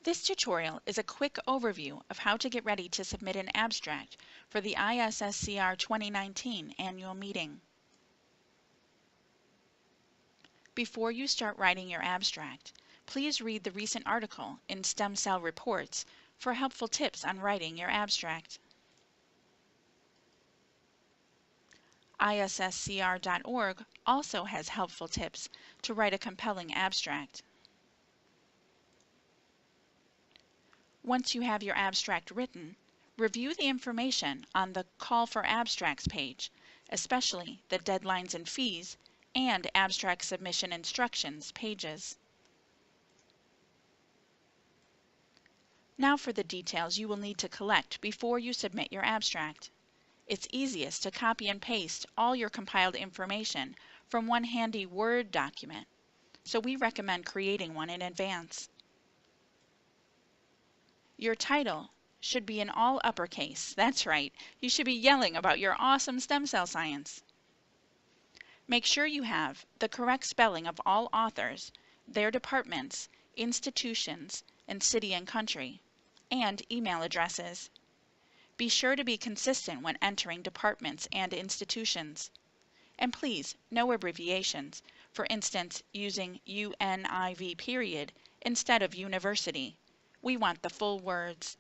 This tutorial is a quick overview of how to get ready to submit an abstract for the ISSCR 2019 annual meeting. Before you start writing your abstract, please read the recent article in Stem Cell Reports for helpful tips on writing your abstract. ISSCR.org also has helpful tips to write a compelling abstract. Once you have your abstract written, review the information on the Call for Abstracts page, especially the Deadlines and Fees and Abstract Submission Instructions pages. Now for the details you will need to collect before you submit your abstract. It's easiest to copy and paste all your compiled information from one handy Word document, so we recommend creating one in advance. Your title should be in all uppercase. That's right, you should be yelling about your awesome stem cell science. Make sure you have the correct spelling of all authors, their departments, institutions, and city and country, and email addresses. Be sure to be consistent when entering departments and institutions. And please, no abbreviations, for instance, using UNIV period instead of university. We want the full words.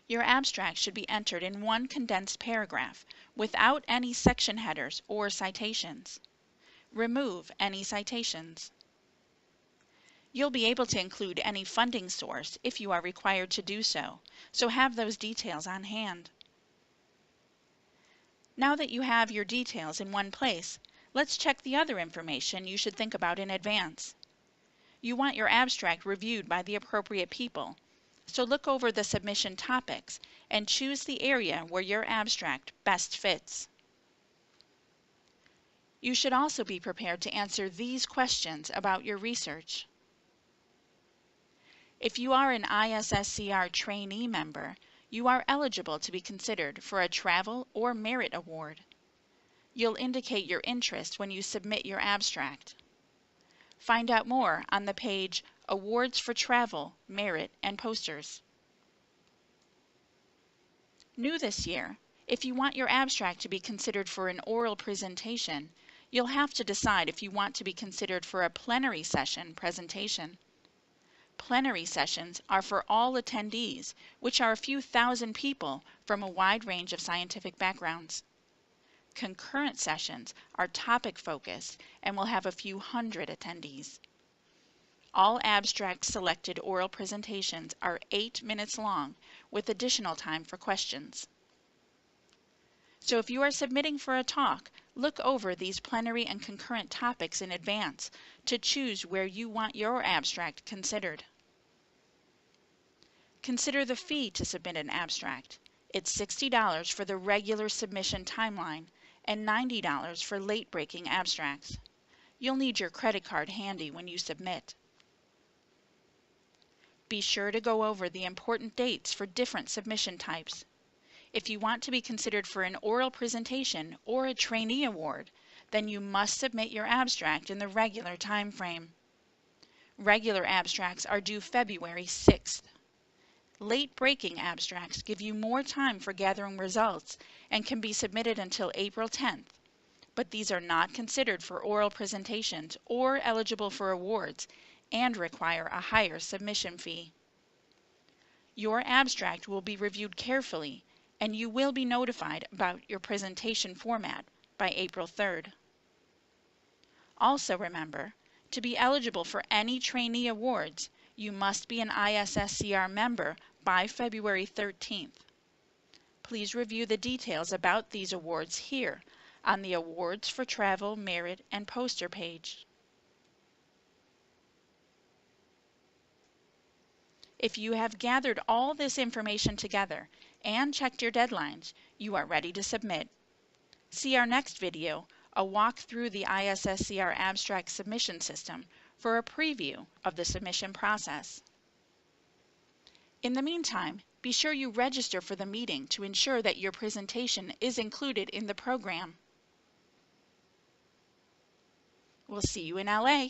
Your abstract should be entered in one condensed paragraph without any section headers or citations. Remove any citations. You'll be able to include any funding source if you are required to do so, so have those details on hand. Now that you have your details in one place, let's check the other information you should think about in advance. You want your abstract reviewed by the appropriate people, so look over the submission topics and choose the area where your abstract best fits. You should also be prepared to answer these questions about your research. If you are an ISSCR trainee member, you are eligible to be considered for a travel or merit award. You'll indicate your interest when you submit your abstract. Find out more on the page Awards for Travel, Merit, and Posters. New this year, if you want your abstract to be considered for an oral presentation, you'll have to decide if you want to be considered for a plenary session presentation. Plenary sessions are for all attendees, which are a few thousand people from a wide range of scientific backgrounds. Concurrent sessions are topic-focused and will have a few hundred attendees. All abstract-selected oral presentations are 8 minutes long, with additional time for questions. So if you are submitting for a talk, look over these plenary and concurrent topics in advance to choose where you want your abstract considered. Consider the fee to submit an abstract. It's $60 for the regular submission timeline and $90 for late-breaking abstracts. You'll need your credit card handy when you submit. Be sure to go over the important dates for different submission types. If you want to be considered for an oral presentation or a trainee award, then you must submit your abstract in the regular time frame. Regular abstracts are due February 6th. Late-breaking abstracts give you more time for gathering results and can be submitted until April 10th, but these are not considered for oral presentations or eligible for awards and require a higher submission fee. Your abstract will be reviewed carefully and you will be notified about your presentation format by April 3rd. Also remember, to be eligible for any trainee awards, you must be an ISSCR member by February 13th. Please review the details about these awards here on the Awards for Travel, Merit, and Poster page. If you have gathered all this information together and checked your deadlines, you are ready to submit. See our next video, a walk through the ISSCR abstract submission system, for a preview of the submission process. In the meantime, be sure you register for the meeting to ensure that your presentation is included in the program. We'll see you in LA.